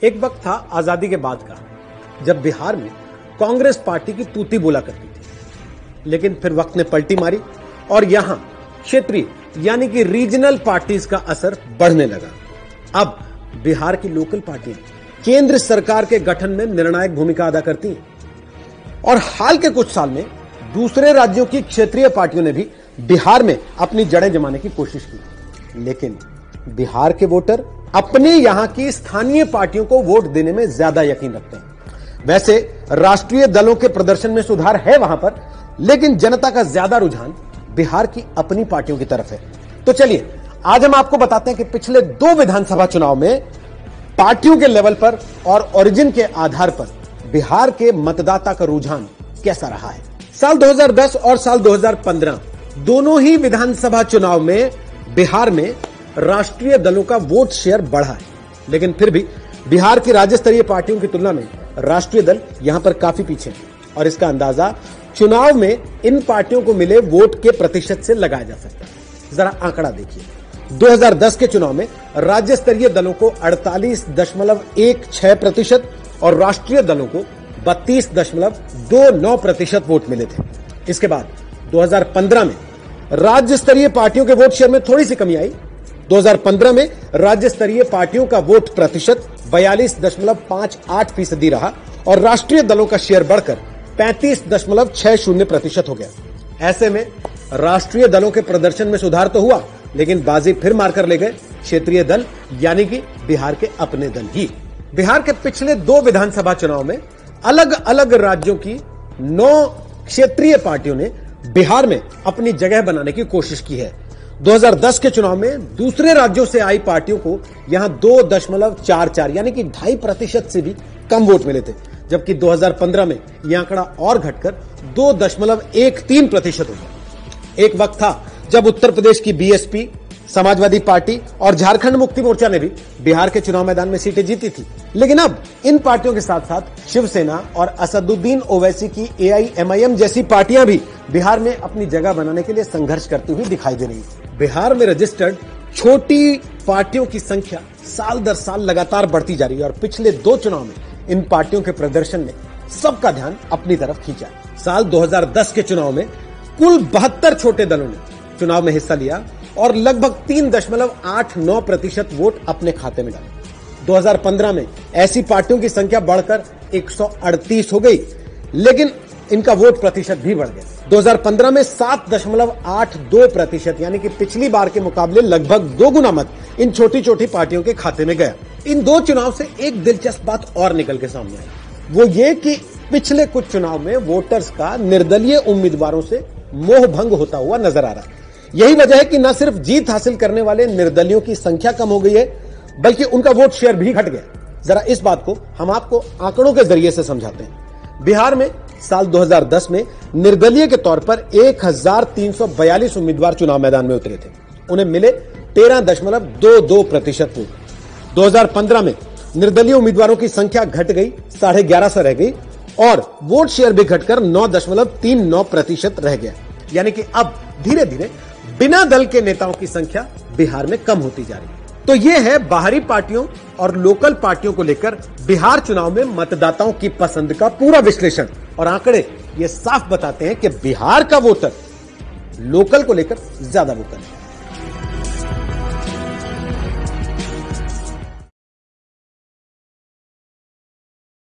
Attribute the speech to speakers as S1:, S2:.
S1: एक वक्त था आजादी के बाद का, जब बिहार में कांग्रेस पार्टी की तूती बोला करती थी। लेकिन फिर वक्त ने पलटी मारी और यहां क्षेत्रीय यानी कि रीजनल पार्टीज का असर बढ़ने लगा। अब बिहार की लोकल पार्टियां केंद्र सरकार के गठन में निर्णायक भूमिका अदा करती हैं और हाल के कुछ साल में दूसरे राज्यों की क्षेत्रीय पार्टियों ने भी बिहार में अपनी जड़ें जमाने की कोशिश की। लेकिन बिहार के वोटर अपने यहां की स्थानीय पार्टियों को वोट देने में ज्यादा यकीन रखते हैं। वैसे राष्ट्रीय दलों के प्रदर्शन में सुधार है वहां पर, लेकिन जनता का ज्यादा रुझान बिहार की अपनी पार्टियों की तरफ है। तो चलिए आज हम आपको बताते हैं कि पिछले 2 विधानसभा चुनाव में पार्टियों के लेवल पर और ओरिजिन के आधार पर बिहार के मतदाता का रुझान कैसा रहा है। साल 2010 और साल 2015 दोनों ही विधानसभा चुनाव में बिहार में राष्ट्रीय दलों का वोट शेयर बढ़ा है, लेकिन फिर भी बिहार की राज्य स्तरीय पार्टियों की तुलना में राष्ट्रीय दल यहां पर काफी पीछे है और इसका अंदाजा चुनाव में इन पार्टियों को मिले वोट के प्रतिशत से लगाया जा सकता है। जरा आंकड़ा देखिए। 2010 के चुनाव में राज्य स्तरीय दलों को 48.16% और राष्ट्रीय दलों को 32.29% वोट मिले थे। इसके बाद 2015 में राज्य स्तरीय पार्टियों के वोट शेयर में थोड़ी सी कमी आई। 2015 में राज्य स्तरीय पार्टियों का वोट प्रतिशत 42.58% रहा और राष्ट्रीय दलों का शेयर बढ़कर 35.60% हो गया। ऐसे में राष्ट्रीय दलों के प्रदर्शन में सुधार तो हुआ, लेकिन बाजी फिर मारकर ले गए क्षेत्रीय दल यानी कि बिहार के अपने दल ही। बिहार के पिछले 2 विधानसभा चुनाव में अलग अलग राज्यों की 9 क्षेत्रीय पार्टियों ने बिहार में अपनी जगह बनाने की कोशिश की है। 2010 के चुनाव में दूसरे राज्यों से आई पार्टियों को यहां 2.44 यानी कि 2.5% से भी कम वोट मिले थे, जबकि 2015 में यह आंकड़ा और घटकर 2.13% हो गया। एक वक्त था जब उत्तर प्रदेश की बीएसपी, समाजवादी पार्टी और झारखंड मुक्ति मोर्चा ने भी बिहार के चुनाव मैदान में सीटें जीती थी, लेकिन अब इन पार्टियों के साथ साथ शिवसेना और असदुद्दीन ओवैसी की एआईएमआईएम जैसी पार्टियां भी बिहार में अपनी जगह बनाने के लिए संघर्ष करती हुई दिखाई दे रही है। बिहार में रजिस्टर्ड छोटी पार्टियों की संख्या साल दर साल लगातार बढ़ती जा रही है और पिछले 2 चुनाव में इन पार्टियों के प्रदर्शन ने सबका ध्यान अपनी तरफ खींचा। साल 2010 के चुनाव में कुल 72 छोटे दलों ने चुनाव में हिस्सा लिया और लगभग 3.89% वोट अपने खाते में डाले। 2015 में ऐसी पार्टियों की संख्या बढ़कर 138 हो गई, लेकिन इनका वोट प्रतिशत भी बढ़ गया। 2015 में 7.82% यानी कि पिछली बार के मुकाबले लगभग 2 गुना मत इन छोटी छोटी पार्टियों के खाते में गया। इन 2 चुनाव से एक दिलचस्प बात और निकल के सामने आई, वो ये कि पिछले कुछ चुनाव में वोटर्स का निर्दलीय उम्मीदवारों से मोह भंग होता हुआ नजर आ रहा है। यही वजह है कि न सिर्फ जीत हासिल करने वाले निर्दलियों की संख्या कम हो गई है, बल्कि उनका वोट शेयर भी घट गया। जरा इस बात को हम आपको आंकड़ों के जरिए से समझाते हैं। बिहार में साल 2010 में निर्दलीय के तौर पर 1342 उम्मीदवार चुनाव मैदान में उतरे थे। उन्हें मिले 13.22% वोट। 2015 में निर्दलीय उम्मीदवारों की संख्या घट गई, 11.5 रह गई और वोट शेयर भी घटकर 9.39% रह गया। यानी कि अब धीरे धीरे बिना दल के नेताओं की संख्या बिहार में कम होती जा रही है। तो यह है बाहरी पार्टियों और लोकल पार्टियों को लेकर बिहार चुनाव में मतदाताओं की पसंद का पूरा विश्लेषण, और आंकड़े ये साफ बताते हैं कि बिहार का वोटर लोकल को लेकर ज्यादा वोकल है।